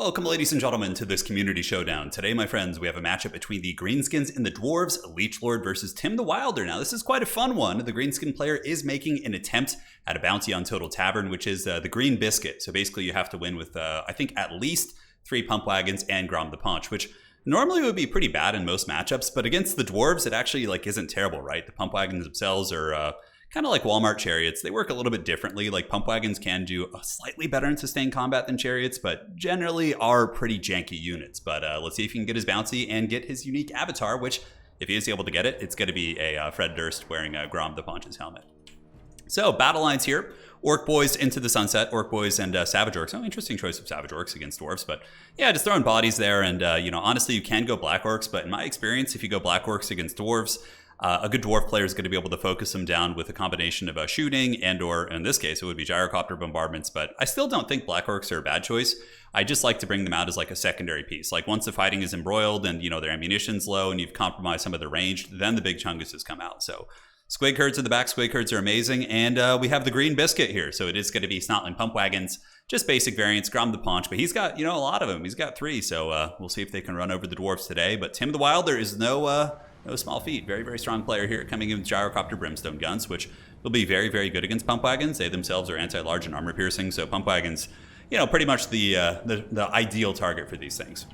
Welcome, ladies and gentlemen, to this community showdown. Today, my friends, we have a matchup between the Greenskins and the Dwarves, Leech Lord versus Tim the Wilder. Now, this is quite a fun one. The Greenskin player is making an attempt at a bounty on Total Tavern, which is the Green Biscuit. So basically, you have to win with, I think, at least 3 Pump Wagons and Grom the Paunch, which normally would be pretty bad in most matchups, but against the Dwarves, it actually isn't terrible, right? The Pump Wagons themselves are kind of like Walmart chariots. They work a little bit differently. Like Pump Wagons can do slightly better in sustained combat than chariots, but generally are pretty janky units. But let's see if he can get his bounty and get his unique avatar, which if he is able to get it, it's going to be a Fred Durst wearing a Grom the Paunch's helmet. So battle lines here. Orc Boys into the Sunset, Orc Boys and Savage Orcs. Oh, interesting choice of Savage Orcs against Dwarfs, but yeah, just throwing bodies there. And, honestly, you can go Black Orcs, but in my experience, if you go Black Orcs against Dwarves, a good Dwarf player is going to be able to focus them down with a combination of shooting and or, in this case, it would be gyrocopter bombardments, but I still don't think Black Orcs are a bad choice. I just like to bring them out as like a secondary piece. Like once the fighting is embroiled and, their ammunition's low and you've compromised some of their range, then the big chunguses come out. So Squig Herds in the back. Squig Herds are amazing. And we have the Green Biscuit here. So it is going to be Snotling Pump Wagons, just basic variants, Grom the Paunch. But he's got, a lot of them. He's got 3. So we'll see if they can run over the Dwarves today. But Tim the Wilder is no small feat. Very, very strong player here, coming in with Gyrocopter Brimstone guns, which will be very, very good against Pump Wagons. They themselves are anti-large and armor piercing. So Pump Wagons, pretty much the ideal target for these things.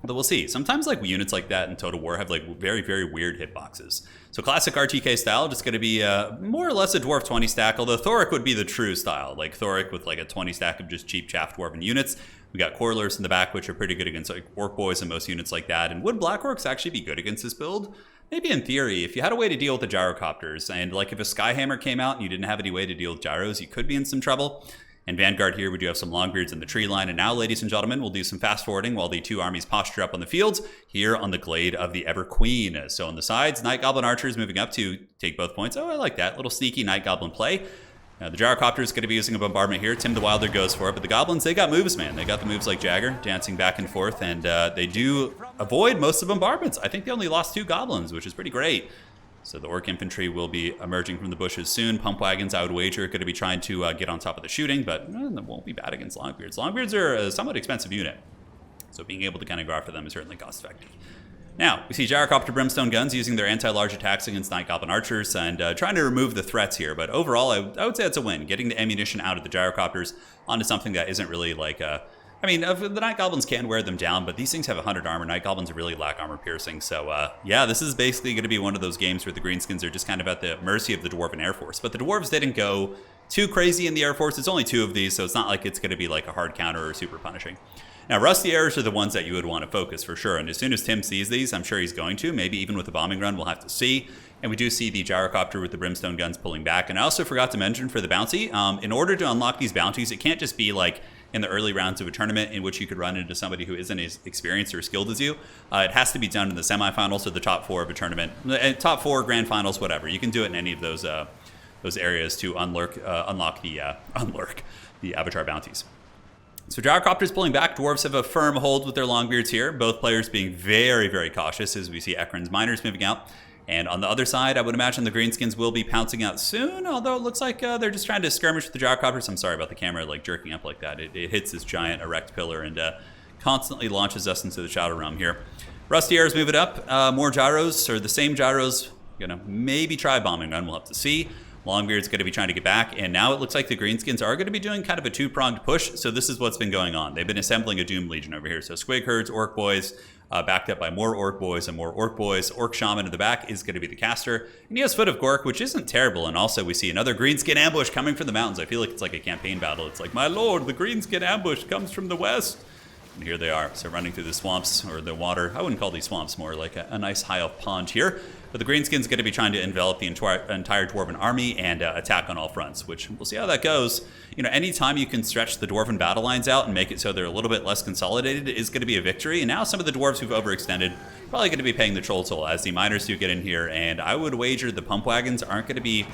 But we'll see. Sometimes units like that in Total War have very, very weird hitboxes. So classic RTK style, just going to be more or less a Dwarf 20 stack, although Thoric would be the true style. Like Thoric with a 20 stack of just cheap chaff Dwarven units. We got Corlers in the back, which are pretty good against Orc Boys and most units like that. And would Black Orcs actually be good against this build? Maybe in theory, if you had a way to deal with the Gyrocopters, and if a Skyhammer came out and you didn't have any way to deal with Gyros, you could be in some trouble. And Vanguard here, we do have some Longbeards in the tree line. And now, ladies and gentlemen, we'll do some fast forwarding while the 2 armies posture up on the fields here on the Glade of the Ever Queen. So on the sides, Night Goblin Archers moving up to take both points. Oh, I like that. Little sneaky Night Goblin play. The Gyrocopter is going to be using a bombardment here. Tim the Wilder goes for it. But the Goblins, they got moves, man. They got the moves like Jagger, dancing back and forth. And they do avoid most of bombardments. I think they only lost 2 Goblins, which is pretty great. So the Orc Infantry will be emerging from the bushes soon. Pump Wagons, I would wager, are going to be trying to get on top of the shooting, but that won't be bad against Longbeards. Longbeards are a somewhat expensive unit, so being able to kind of go after them is certainly cost-effective. Now, we see Gyrocopter Brimstone guns using their anti-large attacks against Night Goblin Archers and trying to remove the threats here, but overall, I would say it's a win. Getting the ammunition out of the Gyrocopters onto something that isn't really the Night Goblins can wear them down, but these things have 100 armor. Night Goblins really lack armor piercing. So, yeah, this is basically going to be one of those games where the Greenskins are just kind of at the mercy of the Dwarven Air Force. But the Dwarves didn't go too crazy in the Air Force. It's only 2 of these, so it's not like it's going to be like a hard counter or super punishing. Now, Rusty Arrows are the ones that you would want to focus for sure. And as soon as Tim sees these, I'm sure he's going to. Maybe even with the bombing run, we'll have to see. And we do see the Gyrocopter with the Brimstone guns pulling back. And I also forgot to mention for the bounty, in order to unlock these bounties, it can't just be in the early rounds of a tournament in which you could run into somebody who isn't as experienced or skilled as you. It has to be done in the semifinals or the top 4 of a tournament, top 4 grand finals, whatever. You can do it in any of those areas to unlock the avatar bounties. So Gyrocopters pulling back. Dwarves have a firm hold with their Longbeards here. Both players being very, very cautious as we see Ekron's Miners moving out. And on the other side, I would imagine the Greenskins will be pouncing out soon, although it looks like they're just trying to skirmish with the Gyrocopters. I'm sorry about the camera jerking up like that. It hits this giant erect pillar and constantly launches us into the Shadow Realm here. Rusty Arrows move it up. More Gyros, or the same Gyros. Maybe try bombing run. We'll have to see. Longbeard's going to be trying to get back, and now it looks like the Greenskins are going to be doing kind of a 2-pronged push, so this is what's been going on. They've been assembling a Doom Legion over here, so Squig Herds, Orc Boys, backed up by more Orc Boys and more Orc Boys. Orc Shaman in the back is going to be the caster, and he has Foot of Gork, which isn't terrible, and also we see another Greenskin ambush coming from the mountains. I feel like it's like a campaign battle. It's like, my lord, the Greenskin ambush comes from the west. And here they are, so running through the swamps, or the water. I wouldn't call these swamps, more like a nice high-up pond here. But the Greenskins going to be trying to envelop the entire Dwarven army and attack on all fronts, which we'll see how that goes. Anytime you can stretch the Dwarven battle lines out and make it so they're a little bit less consolidated is going to be a victory. And now some of the Dwarves who've overextended probably going to be paying the troll toll as the Miners do get in here. And I would wager the Pump Wagons aren't going to be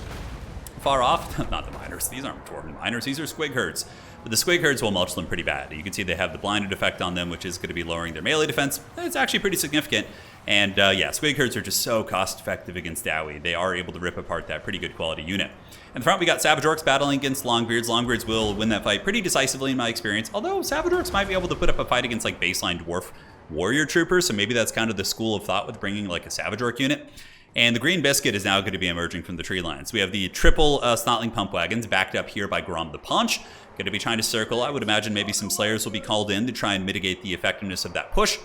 far off. Not the Miners. These aren't Dwarven Miners. These are Squig Herds. but the squig herds will mulch them pretty bad. You can see they have the blinded effect on them, which is going to be lowering their melee defense. It's actually pretty significant. And yeah, squig herds are just so cost effective against Dowie. They are able to rip apart that pretty good quality unit. In the front, we got Savage Orcs battling against Longbeards. Longbeards will win that fight pretty decisively in my experience, although Savage Orcs might be able to put up a fight against like baseline Dwarf Warrior Troopers, so maybe that's kind of the school of thought with bringing like a Savage Orc unit. And the green BIZKIT is now going to be emerging from the tree lines. We have the triple Snotling Pump Wagons backed up here by Grom the Paunch. Going to be trying to circle. I would imagine maybe some Slayers will be called in to try and mitigate the effectiveness of that push.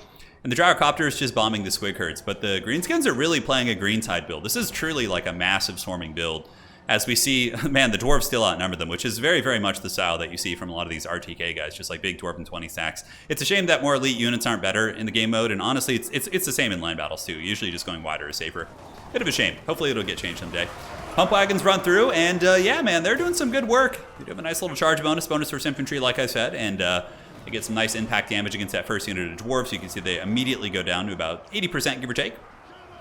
And the Gyrocopter is just bombing the squig herds. But the Greenskins are really playing a Greentide build. This is truly like a massive swarming build. As we see, man, the Dwarves still outnumber them, which is very, very much the style that you see from a lot of these RTK guys, just like big Dwarven 20 stacks. It's a shame that more elite units aren't better in the game mode, and honestly, it's the same in line battles too. Usually just going wider is safer. Bit of a shame. Hopefully it'll get changed someday. Pump wagons run through, and yeah, man, they're doing some good work. They do have a nice little charge bonus for infantry, like I said, and they get some nice impact damage against that first unit of Dwarves. You can see they immediately go down to about 80%, give or take.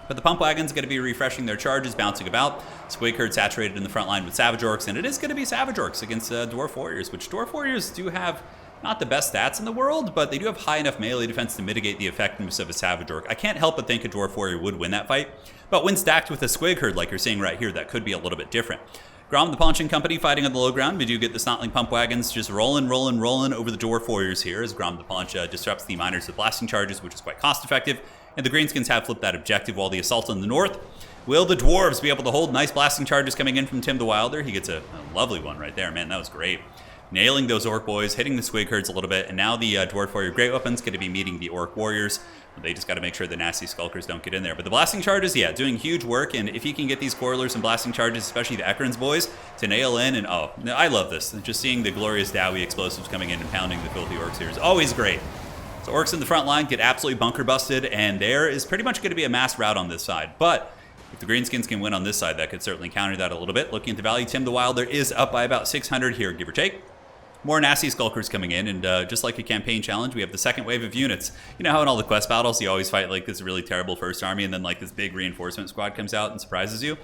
But the pump wagon's going to be refreshing their charges, bouncing about. Squig herd saturated in the front line with Savage Orcs, and it is going to be Savage Orcs against Dwarf Warriors, which Dwarf Warriors do have not the best stats in the world, but they do have high enough melee defense to mitigate the effectiveness of a Savage Orc. I can't help but think a Dwarf Warrior would win that fight, but when stacked with a Squig herd like you're seeing right here, that could be a little bit different. Grom the Paunching Company fighting on the low ground. We do get the Snotling Pump Wagons just rolling over the Dwarf Warriors here as Grom the Paunch disrupts the Miners with blasting charges, which is quite cost effective. And the Greenskins have flipped that objective while the assault on the north. Will the Dwarves be able to hold nice blasting charges coming in from Tim the Wilder? He gets a lovely one right there, man. That was great. Nailing those Orc boys, hitting the Squig herds a little bit, and now the Dwarf Warrior Great Weapon's going to be meeting the Orc Warriors. They just got to make sure the nasty Skulkers don't get in there. But the blasting charges, yeah, doing huge work, and if you can get these Coilers and blasting charges, especially the Ekrans boys, to nail in, and oh, I love this. Just seeing the glorious Dowie explosives coming in and pounding the filthy Orcs here is always great. So Orcs in the front line get absolutely bunker busted, and there is pretty much going to be a mass rout on this side. But if the Greenskins can win on this side, that could certainly counter that a little bit. Looking at the value, Tim the Wilder is up by about 600 here, give or take. More nasty Skulkers coming in, and just like a campaign challenge, we have the second wave of units. You know how in all the quest battles, you always fight like this really terrible first army, and then like this big reinforcement squad comes out and surprises you?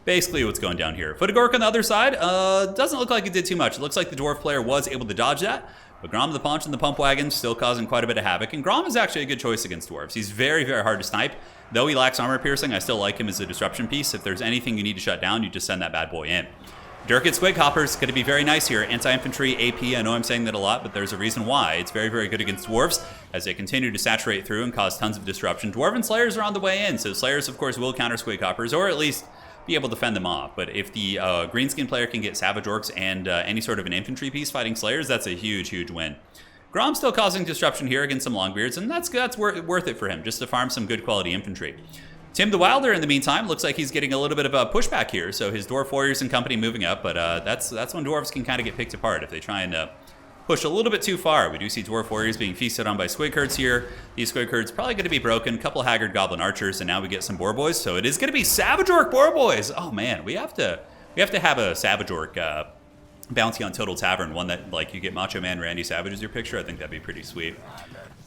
Basically what's going down here. Footagork on the other side, doesn't look like it did too much. It looks like the Dwarf player was able to dodge that. But Grom the Paunch and the Pump Wagon still causing quite a bit of havoc. And Grom is actually a good choice against Dwarves. He's very, very hard to snipe. Though he lacks armor piercing, I still like him as a disruption piece. If there's anything you need to shut down, you just send that bad boy in. Durkit Squig Hopper's going to be very nice here. Anti-infantry, AP, I know I'm saying that a lot, but there's a reason why. It's very, very good against Dwarves as they continue to saturate through and cause tons of disruption. Dwarven Slayers are on the way in, so Slayers, of course, will counter Squig Hoppers, or at least be able to fend them off. But if the Greenskin player can get Savage Orcs and any sort of an infantry piece fighting Slayers, that's a huge, huge win. Grom's still causing disruption here against some Longbeards, and that's worth it for him, just to farm some good quality infantry. Tim the Wilder, in the meantime, looks like he's getting a little bit of a pushback here, so his Dwarf Warriors and company moving up, but that's when Dwarves can kind of get picked apart if they try and push a little bit too far. We do see Dwarf Warriors being feasted on by Squig herds here. These Squig herds probably going to be broken, a couple Haggard Goblin Archers, and now we get some Boar Boys, so it is going to be Savage Orc Boar Boys! Oh man, we have to have a Savage Orc bounty on Total Tavern, one that like you get Macho Man Randy Savage as your picture. I think that'd be pretty sweet.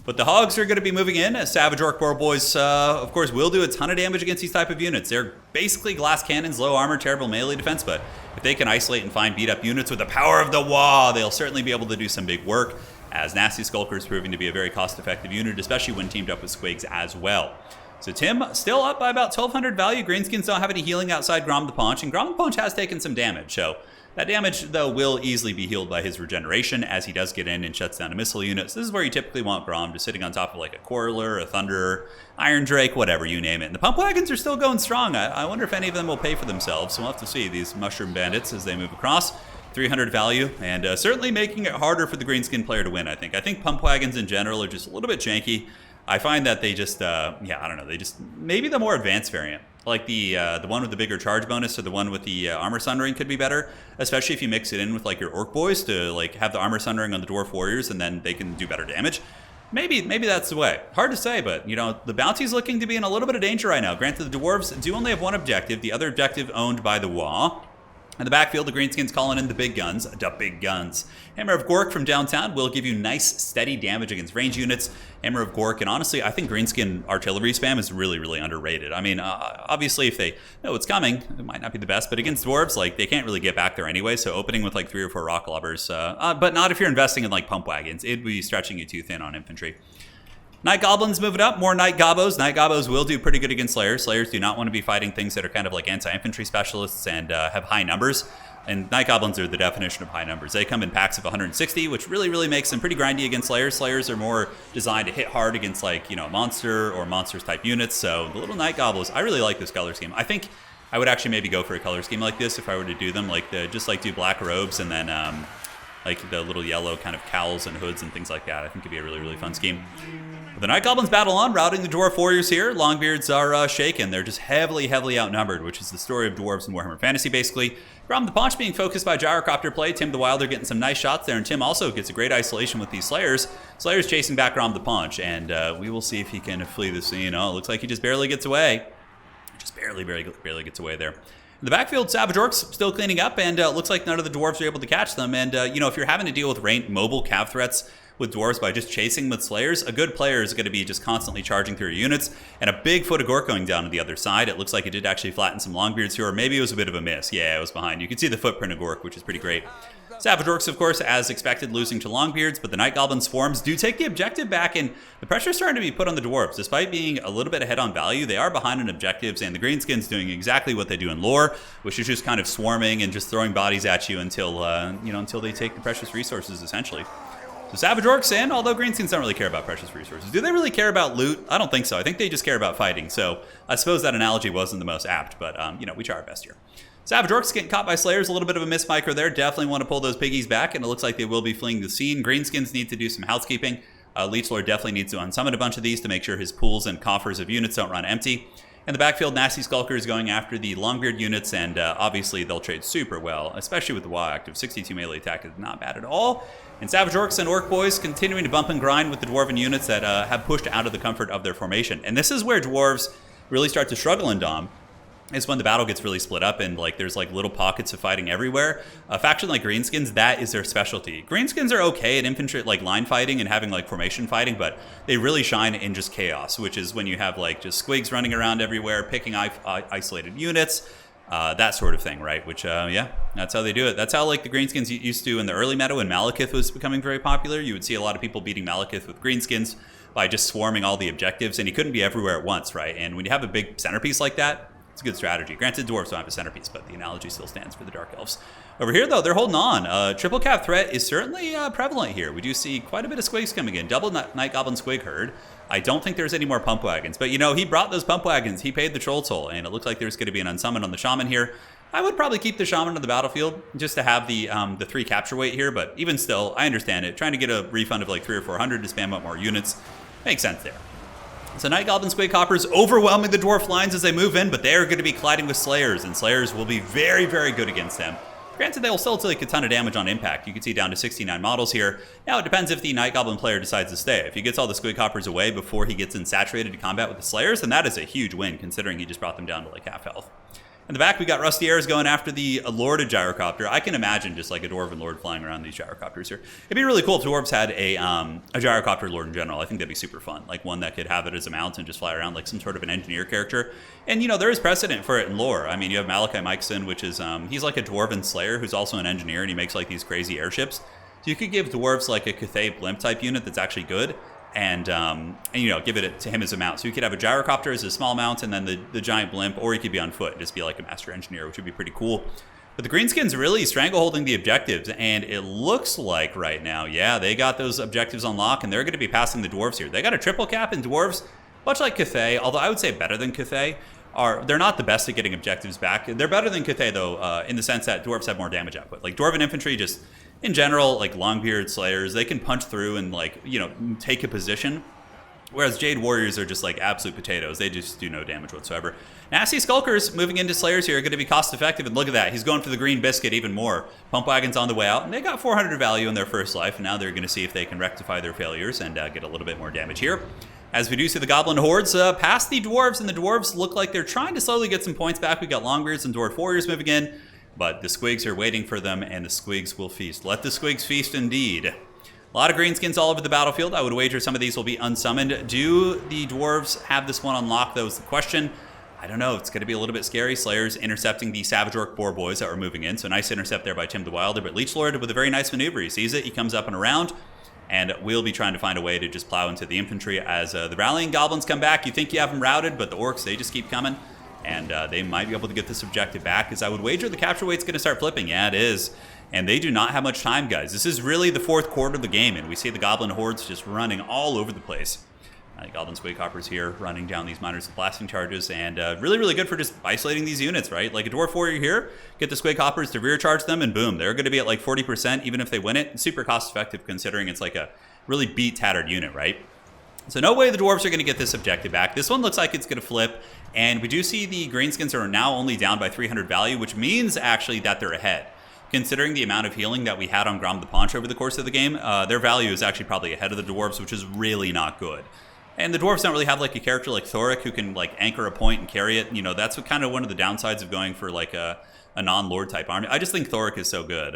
But the Hogs are going to be moving in. As Savage Orc Boar Boys, of course, will do a ton of damage against these type of units. They're basically glass cannons, low armor, terrible melee defense, but if they can isolate and find beat up units with the power of the Waaagh, they'll certainly be able to do some big work, as Nasty Skulkers proving to be a very cost-effective unit, especially when teamed up with Squigs as well. So Tim still up by about 1,200 value. Greenskins don't have any healing outside Grom the Paunch, and Grom the Paunch has taken some damage, so that damage, though, will easily be healed by his regeneration as he does get in and shuts down a missile unit. So this is where you typically want Grom, just sitting on top of like a Quarreler, a Thunderer, Iron Drake, whatever, you name it. And the Pump Wagons are still going strong. I wonder if any of them will pay for themselves. So we'll have to see these Mushroom Bandits as they move across. 300 value, and certainly making it harder for the Greenskin player to win, I think. I think Pump Wagons in general are just a little bit janky. I find that they just, yeah, I don't know, they just, maybe the more advanced variant. Like the one with the bigger charge bonus or the one with the armor sundering could be better, especially if you mix it in with like your Orc boys to like have the armor sundering on the Dwarf Warriors and then they can do better damage. Maybe that's the way. Hard to say, but you know, the bounty's looking to be in a little bit of danger right now. Granted, the Dwarves do only have one objective, the other objective owned by the Waaagh. In the backfield, the Greenskins calling in the big guns. The big guns. Hammer of Gork from downtown will give you nice, steady damage against range units. Hammer of Gork, and honestly, I think Greenskin artillery spam is really, really underrated. I mean, obviously, if they know it's coming, it might not be the best, but against Dwarves, like, they can't really get back there anyway, so opening with, like, 3 or 4 rock lobbers, but not if you're investing in, like, pump wagons. It'd be stretching you too thin on infantry. Night Goblins moving up, more Night Gobbos. Night Gobbos will do pretty good against Slayers. Slayers do not want to be fighting things that are kind of like anti-infantry specialists and have high numbers. And Night Goblins are the definition of high numbers. They come in packs of 160, which really makes them pretty grindy against Slayers. Slayers are more designed to hit hard against, like, you know, monster or monsters type units. So the little Night Goblins, I really like this color scheme. I think I would actually maybe go for a color scheme like this if I were to do them, like just like do black robes and then like the little yellow kind of cowls and hoods and things like that. I think it'd be a really fun scheme. The Night Goblins battle on, routing the Dwarf Warriors here. Longbeards are shaken. They're just heavily outnumbered, which is the story of Dwarves in Warhammer Fantasy, basically. Grom the Paunch being focused by Gyrocopter play. Tim the Wilder getting some nice shots there, and Tim also gets a great isolation with these Slayers. Slayers chasing back Grom the Paunch, and we will see if he can flee the scene. Oh, it looks like he just barely gets away. Just barely gets away there. In the backfield, Savage Orcs still cleaning up, and it looks like none of the Dwarves are able to catch them. And, you know, if you're having to deal with mobile cav threats with Dwarves by just chasing with Slayers, a good player is going to be just constantly charging through your units, and a big foot of Gork going down to the other side. It looks like it did actually flatten some Longbeards here, or maybe it was a bit of a miss. Yeah, it was behind. You can see the footprint of Gork, which is pretty great. Savage Orcs, of course, as expected, losing to Longbeards, but the Night Goblin swarms do take the objective back, and the pressure's starting to be put on the Dwarves. Despite being a little bit ahead on value, they are behind on objectives, and the Greenskins doing exactly what they do in lore, which is just kind of swarming and just throwing bodies at you until, until they take the precious resources, essentially. So Savage Orcs in, although Greenskins don't really care about precious resources. Do they really care about loot? I don't think so. I think they just care about fighting. So I suppose that analogy wasn't the most apt, but, we try our best here. Savage Orcs getting caught by Slayers, a little bit of a miss micro there. Definitely want to pull those piggies back, and it looks like they will be fleeing the scene. Greenskins need to do some housekeeping. Leechlord definitely needs to unsummon a bunch of these to make sure his pools and coffers of units don't run empty. In the backfield, Nasty Skulker is going after the Longbeard units, and obviously they'll trade super well, especially with the WA active. 62 melee attack is not bad at all. And Savage Orcs and Orc Boys continuing to bump and grind with the Dwarven units that have pushed out of the comfort of their formation. And this is where Dwarves really start to struggle in Dom. Is when the battle gets really split up and like there's like little pockets of fighting everywhere. A faction like Greenskins, that is their specialty. Greenskins are okay at infantry, like line fighting and having like formation fighting, but they really shine in just chaos, which is when you have like just squigs running around everywhere, picking isolated units, that sort of thing, right? Which, yeah, that's how they do it. That's how like the Greenskins used to in the early meta when Malekith was becoming very popular. You would see a lot of people beating Malekith with Greenskins by just swarming all the objectives, and he couldn't be everywhere at once, right? And when you have a big centerpiece like that, it's a good strategy. Granted, Dwarves don't have a centerpiece, but the analogy still stands for the Dark Elves. Over here, though, they're holding on. Triple cap threat is certainly prevalent here. We do see quite a bit of squigs coming in. Double Night Goblin squig herd. I don't think there's any more pump wagons, but, you know, he brought those pump wagons. He paid the troll toll, and it looks like there's going to be an unsummon on the Shaman here. I would probably keep the Shaman on the battlefield just to have the 3 capture weight here, but even still, I understand it. Trying to get a refund of like 300 or 400 to spam up more units makes sense there. So Night Goblin Squig Hoppers overwhelming the Dwarf lines as they move in, but they're going to be colliding with Slayers, and Slayers will be very good against them. Granted, they'll still take a ton of damage on impact. You can see down to 69 models here. Now, it depends if the Night Goblin player decides to stay. If he gets all the Squig Hoppers away before he gets in saturated to combat with the Slayers, then that is a huge win, considering he just brought them down to like half health. In the back, we got Rusty Airs going after the Lord of Gyrocopter. I can imagine just like a Dwarven Lord flying around these Gyrocopters here. It'd be really cool if Dwarves had a Gyrocopter Lord in general. I think that'd be super fun. Like one that could have it as a mount and just fly around like some sort of an engineer character. And, you know, there is precedent for it in lore. I mean, you have Malachi Mikeson, which is, he's like a Dwarven Slayer who's also an engineer, and he makes like these crazy airships. So you could give Dwarves like a Cathay Blimp type unit that's actually good. And you know, give it to him as a mount. So you could have a Gyrocopter as a small mount and then the giant blimp, or he could be on foot and just be like a master engineer, which would be pretty cool. But the Greenskins really strangleholding the objectives, and it looks like right now, yeah, they got those objectives on lock, and they're going to be passing the Dwarves here. They got a triple cap in Dwarves, much like Cathay, although I would say better than Cathay. They're not the best at getting objectives back. They're better than Cathay, though, in the sense that Dwarves have more damage output. Like, Dwarven infantry just, in general, like Longbeard Slayers, they can punch through and, like, you know, take a position. Whereas Jade Warriors are just, like, absolute potatoes. They just do no damage whatsoever. Nasty Skulkers moving into Slayers here are going to be cost-effective, and look at that. He's going for the green BIZKIT even more. Pump Wagon's on the way out, and they got 400 value in their first life, and now they're going to see if they can rectify their failures and get a little bit more damage here. As we do see the Goblin Hordes past the Dwarves, and the Dwarves look like they're trying to slowly get some points back. We got Longbeards and Dwarf Warriors moving in. But the squigs are waiting for them, and the squigs will feast. Let the squigs feast indeed. A lot of greenskins all over the battlefield. I would wager some of these will be unsummoned. Do the dwarves have this one unlocked, though, is the question. I don't know. It's going to be a little bit scary. Slayers intercepting the Savage Orc Boar Boys that were moving in. So nice intercept there by Tim the Wilder. But Leechlord with a very nice maneuver. He sees it. He comes up and around. And we'll be trying to find a way to just plow into the infantry as the rallying goblins come back. You think you have them routed, but the orcs, they just keep coming. And they might be able to get this objective back, as I would wager the capture weight's going to start flipping. Yeah, it is. And they do not have much time, guys. This is really the fourth quarter of the game, and we see the goblin hordes just running all over the place. Goblin Squig Hoppers here running down these miners with blasting charges, and really, really good for just isolating these units, right? Like a Dwarf Warrior here, get the Squig Hoppers to rear charge them, and boom, they're going to be at like 40% even if they win it. Super cost effective considering it's like a really beat tattered unit, right? So no way the Dwarves are going to get this objective back. This one looks like it's going to flip, and we do see the Greenskins are now only down by 300 value, which means actually that they're ahead. Considering the amount of healing that we had on Grom the Paunch over the course of the game, their value is actually probably ahead of the Dwarves, which is really not good. And the Dwarves don't really have like a character like Thoric who can like anchor a point and carry it. You know, that's what kind of one of the downsides of going for like a non-lord type army. I just think Thoric is so good.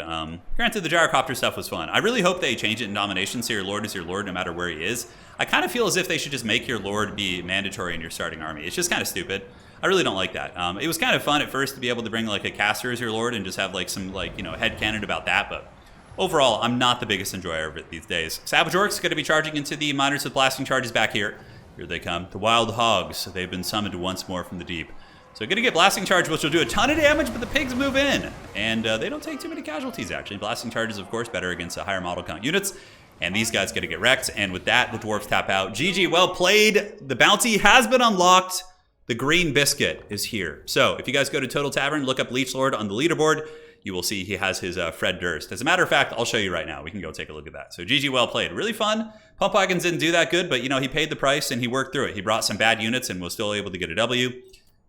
Granted, the Gyrocopter stuff was fun. I really hope they change it in Domination so your lord is your lord no matter where he is. I kind of feel as if they should just make your lord be mandatory in your starting army. It's just kind of stupid. I really don't like that. It was kind of fun at first to be able to bring like a caster as your lord and just have like some like, you know, headcanon about that, but overall, I'm not the biggest enjoyer of it these days. Savage Orcs going to be charging into the miners with blasting charges back here. Here they come. The Wild Hogs. They've been summoned once more from the deep. So going to get blasting charge, which will do a ton of damage, but the pigs move in. And they don't take too many casualties, actually. Blasting charges, of course, better against higher model count units. And these guys going to get wrecked. And with that, the dwarves tap out. GG, well played. The bounty has been unlocked. The green biscuit is here. So if you guys go to Total Tavern, look up Leechlord on the leaderboard. You will see he has his Fred Durst. As a matter of fact, I'll show you right now. We can go take a look at that. So GG, well played. Really fun. Pump Wagons didn't do that good, but you know, he paid the price and he worked through it. He brought some bad units and was still able to get a W,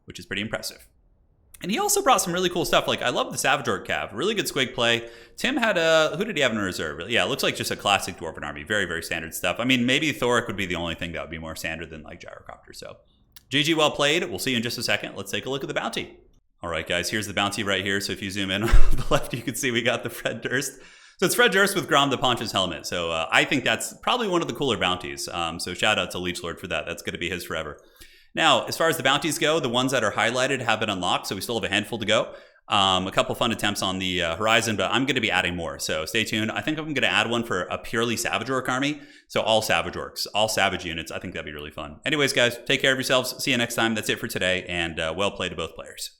which is pretty impressive. And he also brought some really cool stuff. Like, I love the Savage Orc Cav. Really good squig play. Tim had who did he have in reserve? Yeah, it looks like just a classic Dwarven army. Very, very standard stuff. I mean, maybe Thoric would be the only thing that would be more standard than like Gyrocopter. So GG, well played. We'll see you in just a second. Let's take a look at the bounty. All right, guys, here's the bounty right here. So if you zoom in on the left, you can see we got the Fred Durst. So it's Fred Durst with Grom the Paunch's helmet. So I think that's probably one of the cooler bounties. So shout out to Leechlord for that. That's going to be his forever. Now, as far as the bounties go, the ones that are highlighted have been unlocked. So we still have a handful to go. A couple fun attempts on the horizon, but I'm going to be adding more. So stay tuned. I think I'm going to add one for a purely Savage Orc army. So all Savage Orcs, all Savage units. I think that'd be really fun. Anyways, guys, take care of yourselves. See you next time. That's it for today. And well played to both players.